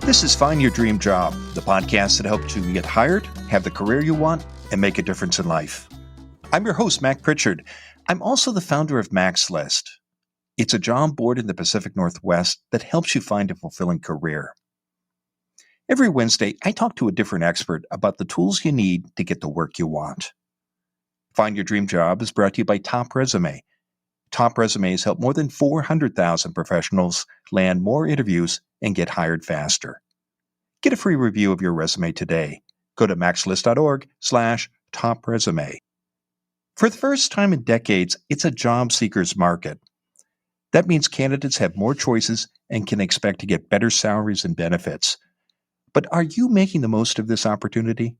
This is Find Your Dream Job, the podcast that helps you get hired, have the career you want, and make a difference in life. I'm your host, Mac Pritchard. I'm also the founder of Mac's List. It's a job board in the Pacific Northwest that helps you find a fulfilling career. Every Wednesday, I talk to a different expert about the tools you need to get the work you want. Find Your Dream Job is brought to you by Top Resume. Top Resumes help more than 400,000 professionals land more interviews and get hired faster. Get a free review of your resume today. Go to maxlist.org/topresume. For the first time in decades, it's a job seeker's market. That means candidates have more choices and can expect to get better salaries and benefits. But are you making the most of this opportunity?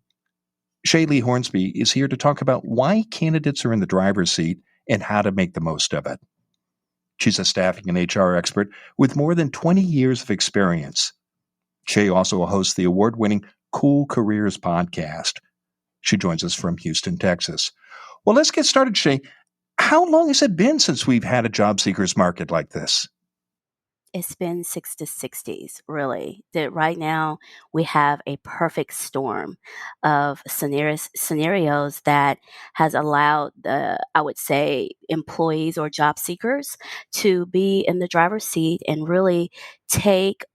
Sha Lee Hornsby is here to talk about why candidates are in the driver's seat and how to make the most of it. She's a staffing and HR expert with more than 20 years of experience. Sha also hosts the award-winning Cool Careers podcast. She joins us from Houston, Texas. Well, let's get started, Sha. How long has it been since we've had a job seekers market like this? It's been 60s, really. That right now we have a perfect storm of scenarios that has allowed I would say, employees or job seekers to be in the driver's seat and really take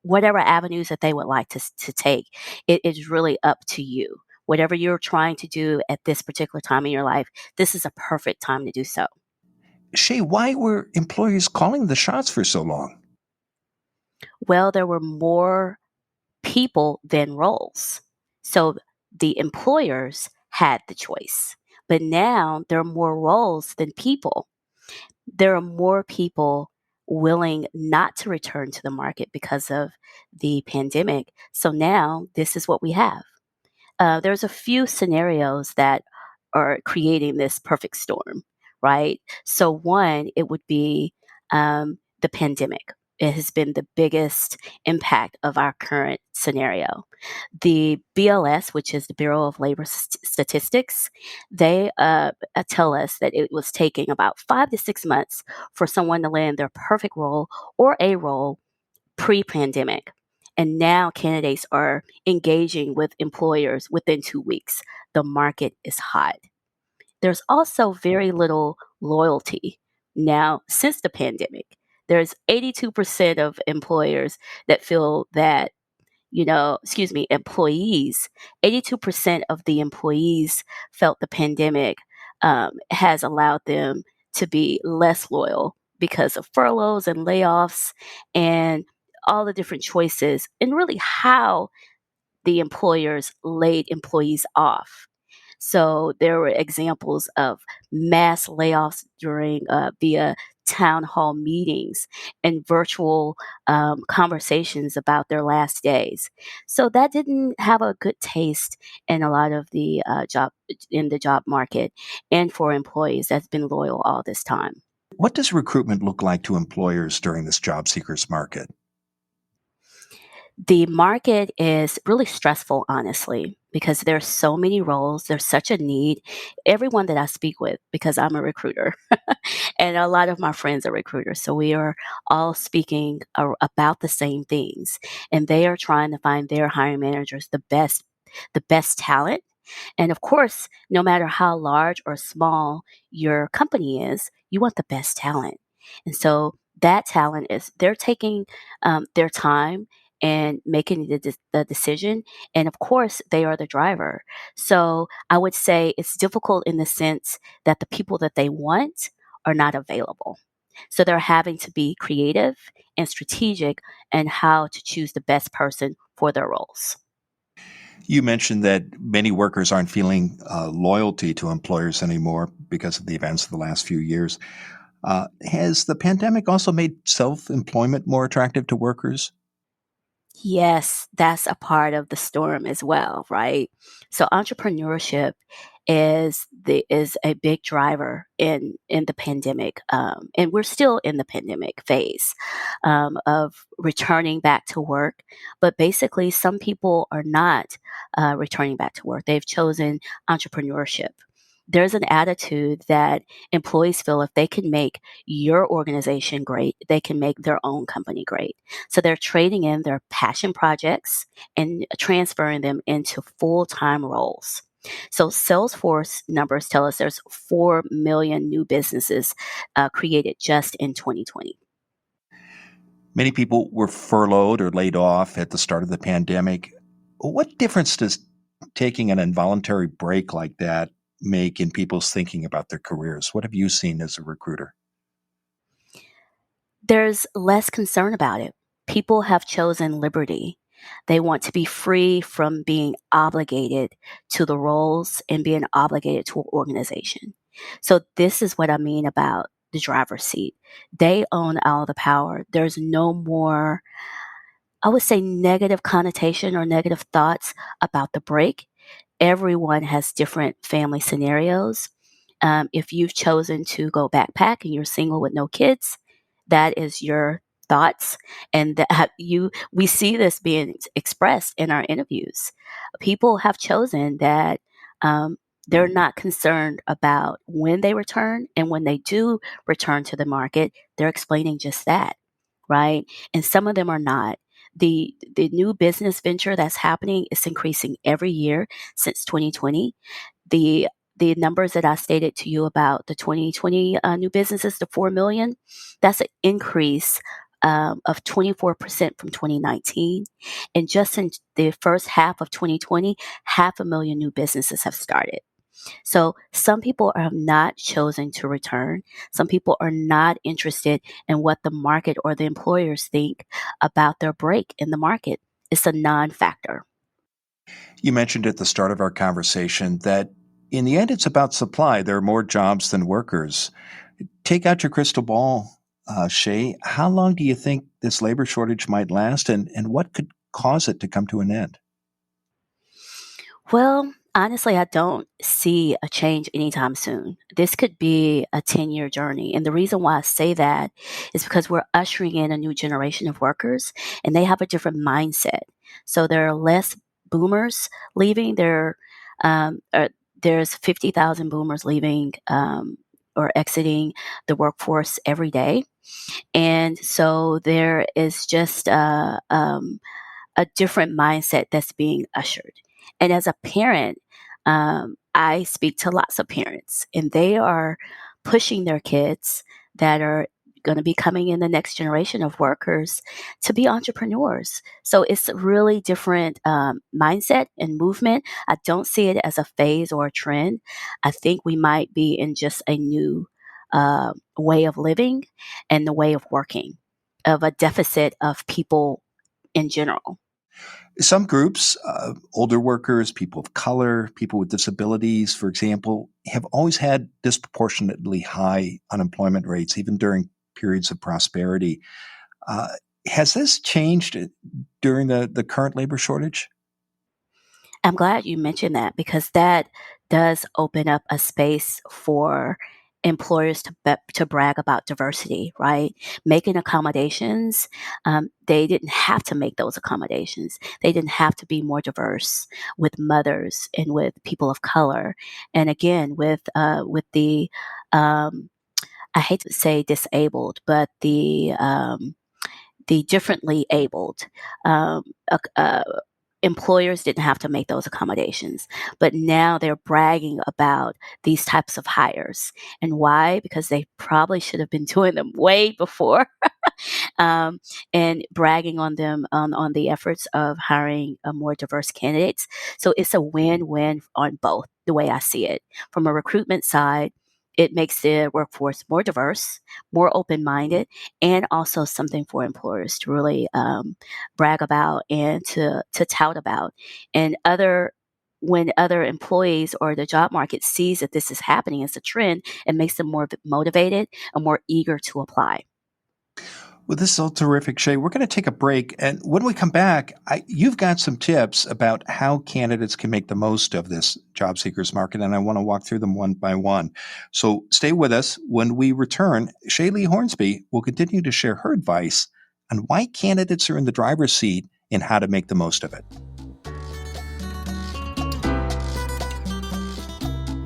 whatever avenues that they would like to take. It is really up to you. Whatever you're trying to do at this particular time in your life, this is a perfect time to do so. Sha, why were employers calling the shots for so long? Well, there were more people than roles. So the employers had the choice. But now there are more roles than people. There are more people willing not to return to the market because of the pandemic. So now this is what we have. There's a few scenarios that are creating this perfect storm, right? So one, it would be the pandemic. It has been the biggest impact of our current scenario. The BLS, which is the Bureau of Labor Statistics, they tell us that it was taking about 5 to 6 months for someone to land their perfect role or a role pre-pandemic. And now candidates are engaging with employers within 2 weeks. The market is hot. There's also very little loyalty now since the pandemic. There's 82% of employers that feel that, employees, 82% of the employees felt the pandemic has allowed them to be less loyal because of furloughs and layoffs and all the different choices and really how the employers laid employees off. So there were examples of mass layoffs during via town hall meetings and virtual conversations about their last days. So that didn't have a good taste in a lot of the job market and for employees that's been loyal all this time. What does recruitment look like to employers during this job seekers market? The market is really stressful, honestly, because there's so many roles. There's such a need. Everyone that I speak with, because I'm a recruiter, and a lot of my friends are recruiters, so we are all speaking about the same things, and they are trying to find their hiring managers the best talent. And of course, no matter how large or small your company is, you want the best talent. And so that talent is they're taking their time and making the decision. And of course, they are the driver. So I would say it's difficult in the sense that the people that they want are not available. So they're having to be creative and strategic in how to choose the best person for their roles. You mentioned that many workers aren't feeling loyalty to employers anymore because of the events of the last few years. Has the pandemic also made self-employment more attractive to workers? Yes, that's a part of the storm as well, right? So entrepreneurship is a big driver in the pandemic, and we're still in the pandemic phase of returning back to work. But basically, some people are not returning back to work. They've chosen entrepreneurship. There's an attitude that employees feel if they can make your organization great, they can make their own company great. So they're trading in their passion projects and transferring them into full time roles. So Salesforce numbers tell us there's 4 million new businesses created just in 2020. Many people were furloughed or laid off at the start of the pandemic. What difference does taking an involuntary break like that make in people's thinking about their careers? What have you seen as a recruiter? There's less concern about it. People have chosen liberty. They want to be free from being obligated to the roles and being obligated to an organization. So, this is what I mean about the driver's seat. They own all the power. There's no more, I would say, negative connotation or negative thoughts about the break. Everyone has different family scenarios. If you've chosen to go backpack and you're single with no kids, that is your thoughts, and that we see this being expressed in our interviews. People have chosen that they're not concerned about when they return, and when they do return to the market, they're explaining just that, right? And some of them are not. The new business venture that's happening is increasing every year since 2020. The the numbers that I stated to you about the 2020 new businesses, the 4 million, that's an increase of 24% from 2019. And just in the first half of 2020, half a million new businesses have started. So some people have not chosen to return. Some people are not interested in what the market or the employers think about their break in the market. It's a non factor. You mentioned at the start of our conversation that in the end, it's about supply. There are more jobs than workers. Take out your crystal ball, Shay. How long do you think this labor shortage might last, and what could cause it to come to an end? Well, honestly, I don't see a change anytime soon. This could be a 10-year journey. And the reason why I say that is because we're ushering in a new generation of workers and they have a different mindset. So there are less boomers leaving. There's 50,000 boomers leaving or exiting the workforce every day. And so there is just a different mindset that's being ushered. And as a parent, I speak to lots of parents, and they are pushing their kids that are going to be coming in the next generation of workers to be entrepreneurs. So it's a really different mindset and movement. I don't see it as a phase or a trend. I think we might be in just a new way of living and the way of working, of a deficit of people in general. Some groups, older workers, people of color, people with disabilities, for example, have always had disproportionately high unemployment rates, even during periods of prosperity. Uh, has this changed during the current labor shortage? I'm glad you mentioned that because that does open up a space for employers to brag about diversity, right? Making accommodations. They didn't have to make those accommodations. They didn't have to be more diverse with mothers and with people of color, and again with the I hate to say disabled, but the differently abled. Um, uh, uh, Employers didn't have to make those accommodations, but now they're bragging about these types of hires. And why? Because they probably should have been doing them way before, um, and bragging on them on the efforts of hiring more diverse candidates. So it's a win-win on both. The way I see it, from a recruitment side, it makes the workforce more diverse, more open-minded, and also something for employers to really brag about and to tout about. And other when other employees or the job market sees that this is happening as a trend, it makes them more motivated and more eager to apply. Well, this is all terrific, Shay. We're going to take a break. And when we come back, you've got some tips about how candidates can make the most of this job seekers market. And I want to walk through them one by one. So stay with us. When we return, Sha Lee Hornsby will continue to share her advice on why candidates are in the driver's seat and how to make the most of it.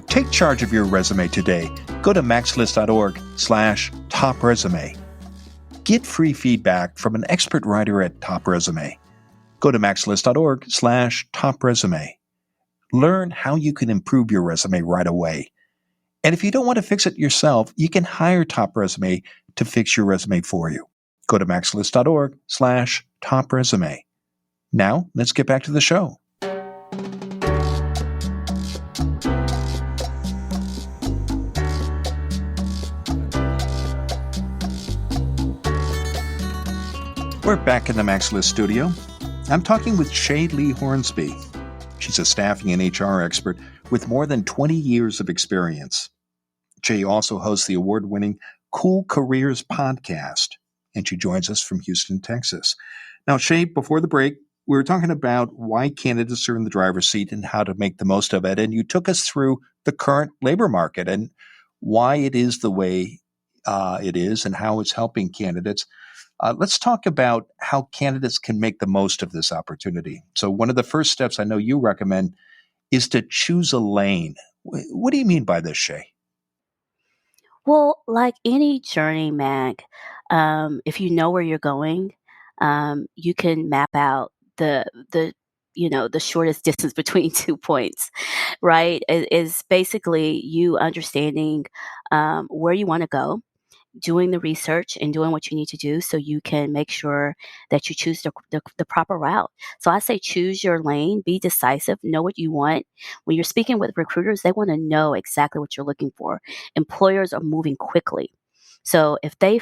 Take charge of your resume today. Go to maxlist.org/top resume. Get free feedback from an expert writer at Top Resume. Go to maxlist.org/top resume. Learn how you can improve your resume right away. And if you don't want to fix it yourself, you can hire Top Resume to fix your resume for you. Go to maxlist.org/top resume. Now, let's get back to the show. We're back in the Max List studio. I'm talking with Sha Lee Hornsby. She's a staffing and HR expert with more than 20 years of experience. Shay also hosts the award-winning Cool Careers podcast, and she joins us from Houston, Texas. Now, Shay, before the break, we were talking about why candidates are in the driver's seat and how to make the most of it, and you took us through the current labor market and why it is the way it is and how it's helping candidates. Let's talk about how candidates can make the most of this opportunity. So one of the first steps I know you recommend is to choose a lane. What do you mean by this, Shay? Well, like any journey, Mag, if you know where you're going, you can map out the shortest distance between 2 points, right? It is basically you understanding where you want to go, doing the research and doing what you need to do so you can make sure that you choose the proper route. So I say choose your lane, be decisive, know what you want. When you're speaking with recruiters, they want to know exactly what you're looking for. Employers are moving quickly. So if they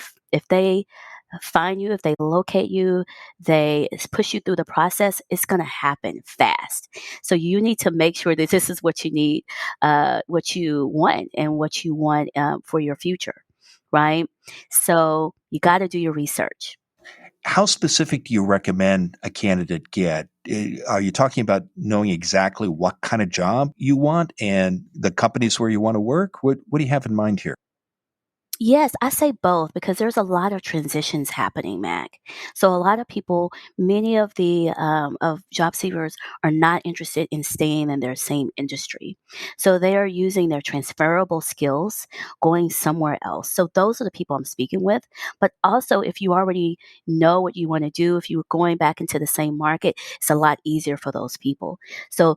find you, if they locate you, they push you through the process, it's going to happen fast. So you need to make sure that this is what you need, what you want, and what you want for your future, right? So you got to do your research. How specific do you recommend a candidate get? Are you talking about knowing exactly what kind of job you want and the companies where you want to work? What do you have in mind here? Yes, I say both because there's a lot of transitions happening, Mac. So a lot of people, many of the of job seekers are not interested in staying in their same industry. So they are using their transferable skills, going somewhere else. So those are the people I'm speaking with. But also, if you already know what you want to do, if you're going back into the same market, it's a lot easier for those people. So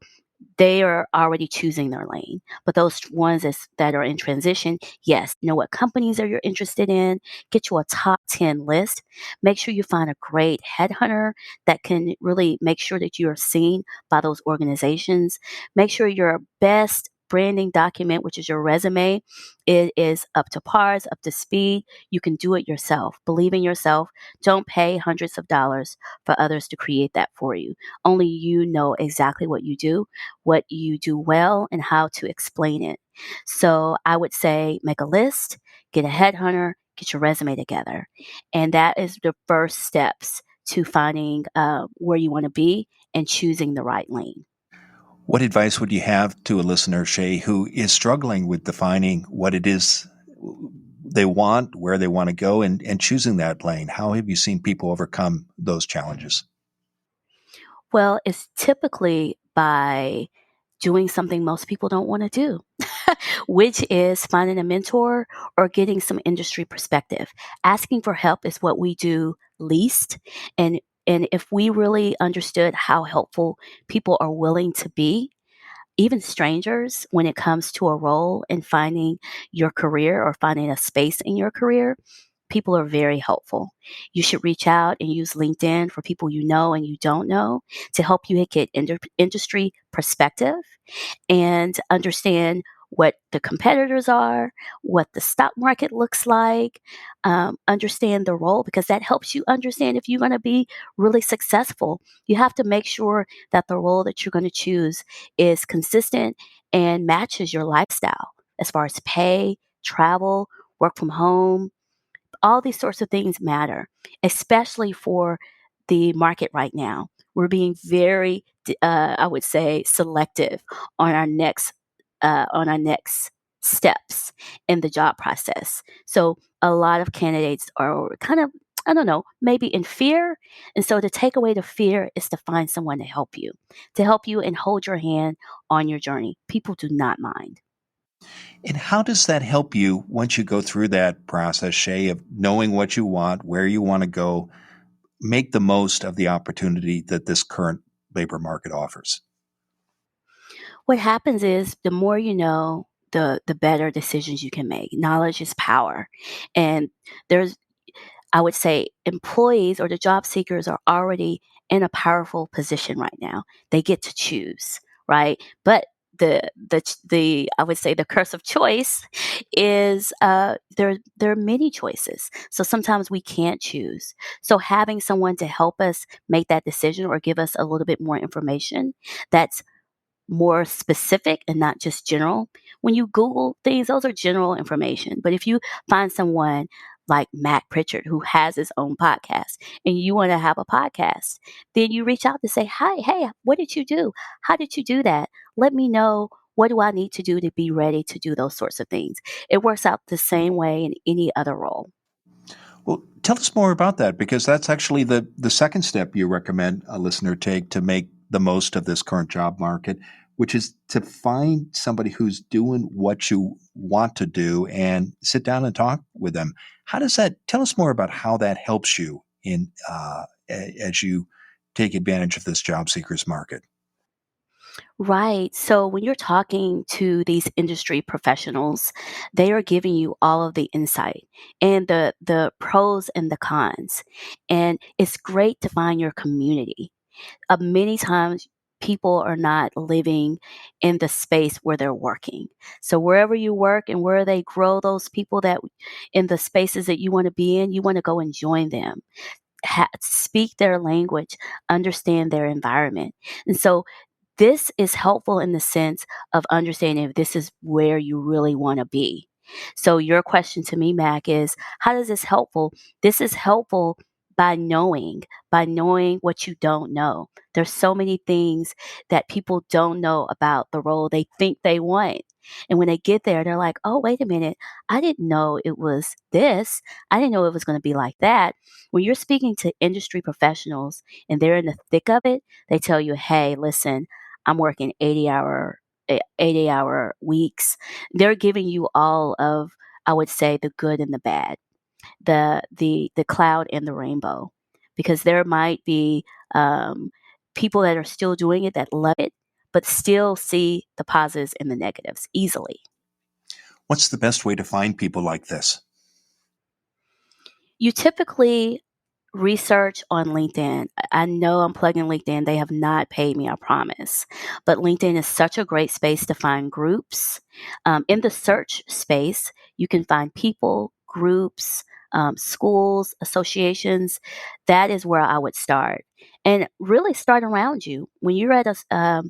they are already choosing their lane. But those ones that are in transition, yes, know what companies are you're interested in, get you a top 10 list. Make sure you find a great headhunter that can really make sure that you are seen by those organizations. Make sure your best branding document, which is your resume, it is up to par, up to speed. You can do it yourself. Believe in yourself. Don't pay hundreds of dollars for others to create that for you. Only you know exactly what you do well, and how to explain it. So I would say make a list, get a headhunter, get your resume together. And that is the first steps to finding where you want to be and choosing the right lane. What advice would you have to a listener, Shay, who is struggling with defining what it is they want, where they want to go, and choosing that lane? How have you seen people overcome those challenges? Well, it's typically by doing something most people don't want to do, which is finding a mentor or getting some industry perspective. Asking for help is what we do least. And if we really understood how helpful people are willing to be, even strangers, when it comes to a role and finding your career or finding a space in your career, people are very helpful. You should reach out and use LinkedIn for people you know and you don't know to help you get industry perspective and understand what the competitors are, what the stock market looks like, understand the role, because that helps you understand if you're going to be really successful. You have to make sure that the role that you're going to choose is consistent and matches your lifestyle as far as pay, travel, work from home, all these sorts of things matter, especially for the market right now. We're being very, I would say, selective on on our next steps in the job process. So a lot of candidates are kind of, I don't know, maybe in fear. And so to take away the fear is to find someone to help you and hold your hand on your journey. People do not mind. And how does that help you once you go through that process, Shay, of knowing what you want, where you want to go, make the most of the opportunity that this current labor market offers? What happens is the more you know, the better decisions you can make. Knowledge is power. And there's I would say employees or the job seekers are already in a powerful position right now. They get to choose, right? But the I would say the curse of choice is there are many choices. So sometimes we can't choose. So having someone to help us make that decision or give us a little bit more information that's more specific and not just general. When you Google things, those are general information. But if you find someone like Matt Pritchard who has his own podcast and you want to have a podcast, then you reach out to say, "Hi, hey, what did you do? How did you do that? Let me know. What do I need to do to be ready to do those sorts of things?" It works out the same way in any other role. Well, tell us more about that because that's actually the second step you recommend a listener take to make the most of this current job market, which is to find somebody who's doing what you want to do and sit down and talk with them. How does that tell us more about how that helps you in as you take advantage of this job seekers market? Right. So when you're talking to these industry professionals, they are giving you all of the insight and the pros and the cons. And it's great to find your community. Many times people are not living in the space where they're working. So wherever you work and where they grow those people that in the spaces that you want to be in, you want to go and join them. Speak their language, understand their environment. And so this is helpful in the sense of understanding if this is where you really want to be. So your question to me, Mac, is how does this helpful? This is helpful by knowing what you don't know. There's so many things that people don't know about the role they think they want. And when they get there, they're like, oh, wait a minute. I didn't know it was this. I didn't know it was going to be like that. When you're speaking to industry professionals and they're in the thick of it, they tell you, hey, listen, I'm working 80-hour weeks. They're giving you all of, I would say, the good and the bad, the cloud and the rainbow, because there might be people that are still doing it that love it, but still see the positives and the negatives easily. What's the best way to find people like this? You typically research on LinkedIn. I know I'm plugging LinkedIn. They have not paid me, I promise. But LinkedIn is such a great space to find groups. In the search space, you can find people, groups, schools, associations. That is where I would start. And really start around you. When you're at I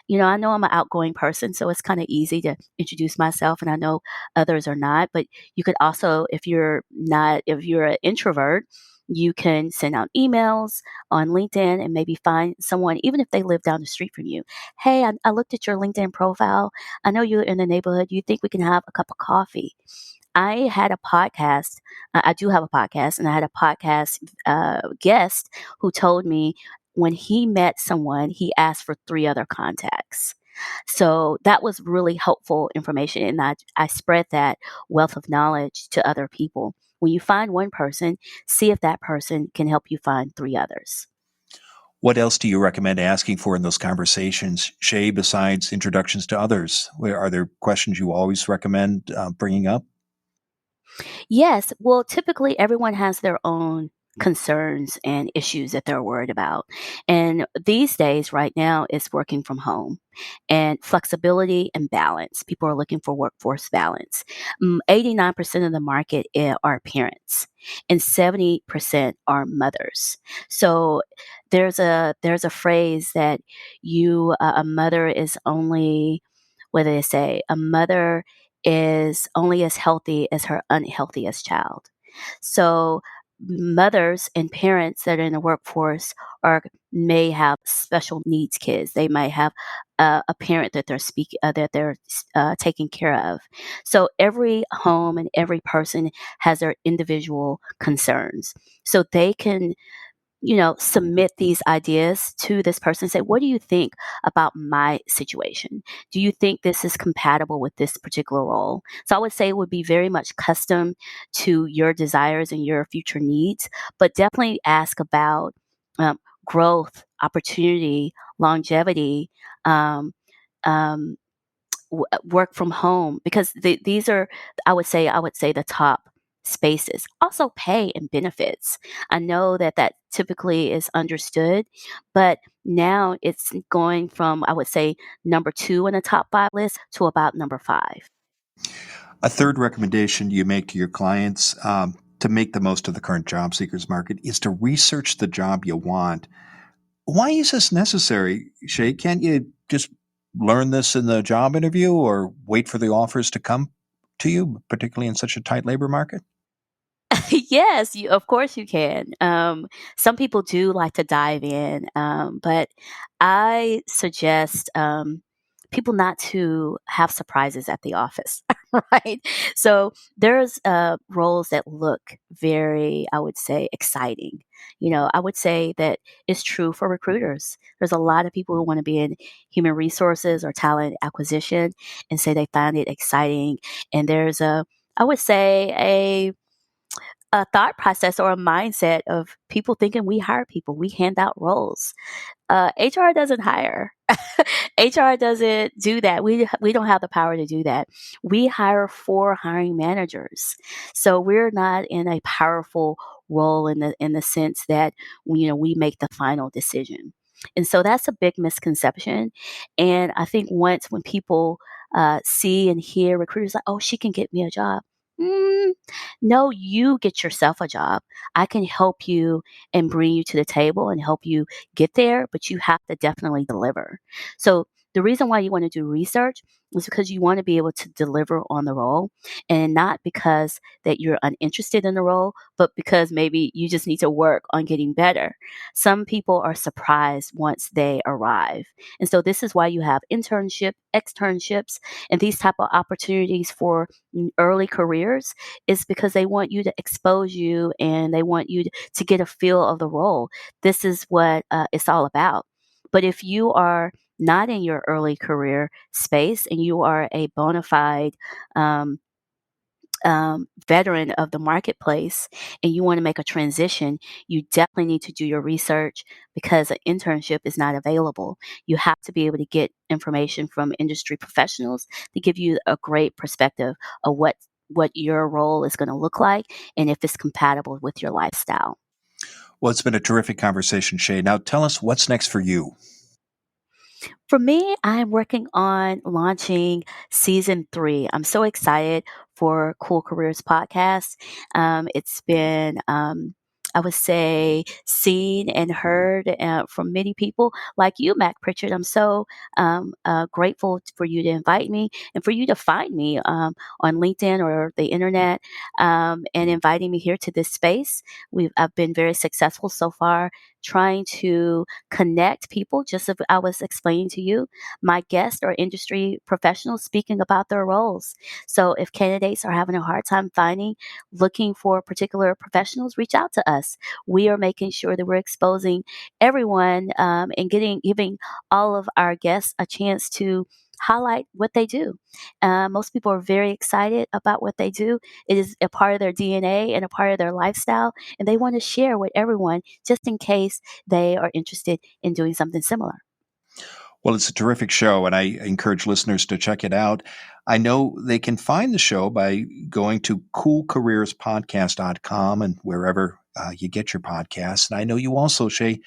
know I'm an outgoing person, so it's kind of easy to introduce myself, and I know others are not. But you could also, if you're an introvert, you can send out emails on LinkedIn and maybe find someone, even if they live down the street from you. Hey, I looked at your LinkedIn profile. I know you're in the neighborhood. You think we can have a cup of coffee? I had a podcast. I do have a podcast, and I had a podcast guest who told me when he met someone, he asked for three other contacts. So that was really helpful information. And I spread that wealth of knowledge to other people. When you find one person, see if that person can help you find three others. What else do you recommend asking for in those conversations, Shay, besides introductions to others? Are there questions you always recommend bringing up? Yes. Well, typically everyone has their own concerns and issues that they're worried about. And these days, right now, it's working from home and flexibility and balance. People are looking for workforce balance. 89% of the market are parents and 70% are mothers. So there's a phrase that a mother is only, what do they say? A mother is only as healthy as her unhealthiest child. So mothers and parents that are in the workforce are may have special needs kids. They might have a parent that they're taking care of. So every home and every person has their individual concerns. So they can, submit these ideas to this person. Say, what do you think about my situation? Do you think this is compatible with this particular role? So I would say it would be very much custom to your desires and your future needs, but definitely ask about um, growth, opportunity, longevity, um, um, work from home, because these are, I would say the top spaces. Also pay and benefits. I know that that typically is understood, but now it's going from, I would say, number 2 in the top 5 list to about number 5. A third recommendation you make to your clients to make the most of the current job seekers market is to research the job you want. Why is this necessary, Shay? Can't you just learn this in the job interview or wait for the offers to come to you, particularly in such a tight labor market? Yes, of course you can. Some people do like to dive in, but I suggest people not to have surprises at the office, right? So there's roles that look very, I would say, exciting. I would say that it's true for recruiters. There's a lot of people who want to be in human resources or talent acquisition and say they find it exciting. And there's I would say, a thought process or a mindset of people thinking we hire people, we hand out roles. HR doesn't hire. HR doesn't do that. We don't have the power to do that. We hire for hiring managers. So we're not in a powerful role in the sense that we make the final decision. And so that's a big misconception. And I think once when people see and hear recruiters like, oh, she can get me a job. Mm, no, you get yourself a job. I can help you and bring you to the table and help you get there, but you have to definitely deliver. So the reason why you want to do research is because you want to be able to deliver on the role, and not because that you're uninterested in the role, but because maybe you just need to work on getting better. Some people are surprised once they arrive. And so this is why you have externships, and these type of opportunities for early careers, is because they want you to expose you and they want you to get a feel of the role. This is what it's all about. But if you are not in your early career space and you are a bona fide um, veteran of the marketplace and you want to make a transition, you definitely need to do your research because an internship is not available. You have to be able to get information from industry professionals to give you a great perspective of what your role is going to look like and if it's compatible with your lifestyle. Well, it's been a terrific conversation, Shay. Now tell us what's next for you. For me, I'm working on launching season 3. I'm so excited for Cool Careers podcast. It's been, I would say, seen and heard from many people like you, Mac Pritchard. I'm so grateful for you to invite me and for you to find me on LinkedIn or the internet, and inviting me here to this space. I've been very successful so far trying to connect people, just as I was explaining to you, my guests are industry professionals speaking about their roles. So if candidates are having a hard time looking for particular professionals, reach out to us. We are making sure that we're exposing everyone, and giving all of our guests a chance to highlight what they do. Most people are very excited about what they do. It is a part of their DNA and a part of their lifestyle, and they want to share with everyone just in case they are interested in doing something similar. Well, it's a terrific show, and I encourage listeners to check it out. I know they can find the show by going to coolcareerspodcast.com and wherever you get your podcasts. And I know you also, Shay,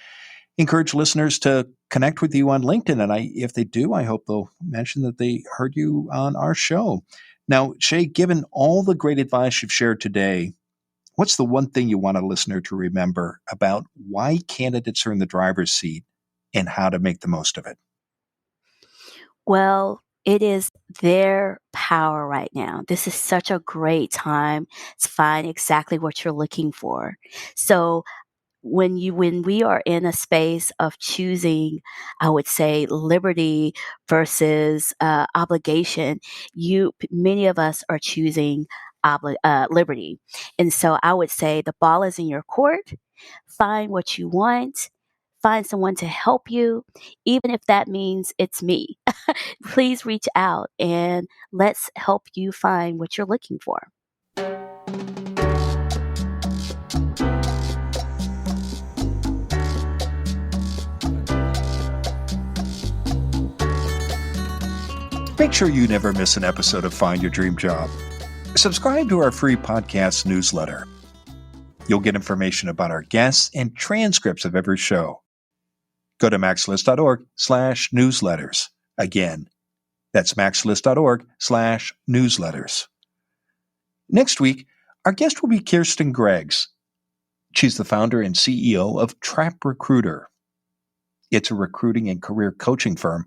encourage listeners to connect with you on LinkedIn. And if they do, I hope they'll mention that they heard you on our show. Now, Shay, given all the great advice you've shared today, what's the one thing you want a listener to remember about why candidates are in the driver's seat and how to make the most of it? Well, it is their power right now. This is such a great time to find exactly what you're looking for. So when we are in a space of choosing, I would say, liberty versus obligation, many of us are choosing liberty. And so I would say the ball is in your court. Find what you want. Find someone to help you, even if that means it's me. Please reach out and let's help you find what you're looking for. Make sure you never miss an episode of Find Your Dream Job. Subscribe to our free podcast newsletter. You'll get information about our guests and transcripts of every show. Go to maxlist.org/newsletters. Again, that's maxlist.org/newsletters. Next week, our guest will be Kirsten Greggs. She's the founder and CEO of Trap Recruiter. It's a recruiting and career coaching firm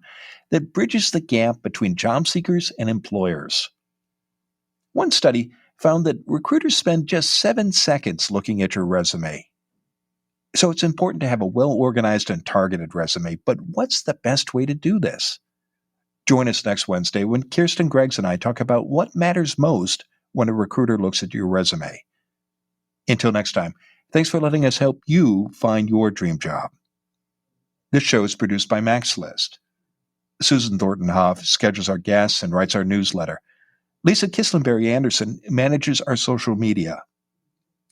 that bridges the gap between job seekers and employers. One study found that recruiters spend just 7 seconds looking at your resume. So it's important to have a well-organized and targeted resume, but what's the best way to do this? Join us next Wednesday when Kirsten Greggs and I talk about what matters most when a recruiter looks at your resume. Until next time, thanks for letting us help you find your dream job. This show is produced by MaxList. Susan Thornton Hoff schedules our guests and writes our newsletter. Lisa Kislenberry Anderson manages our social media.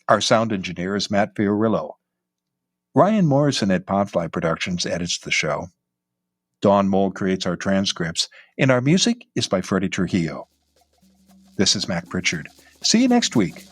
Our sound engineer is Matt Fiorillo. Ryan Morrison at Podfly Productions edits the show. Dawn Mole creates our transcripts, and our music is by Freddie Trujillo. This is Mac Pritchard. See you next week.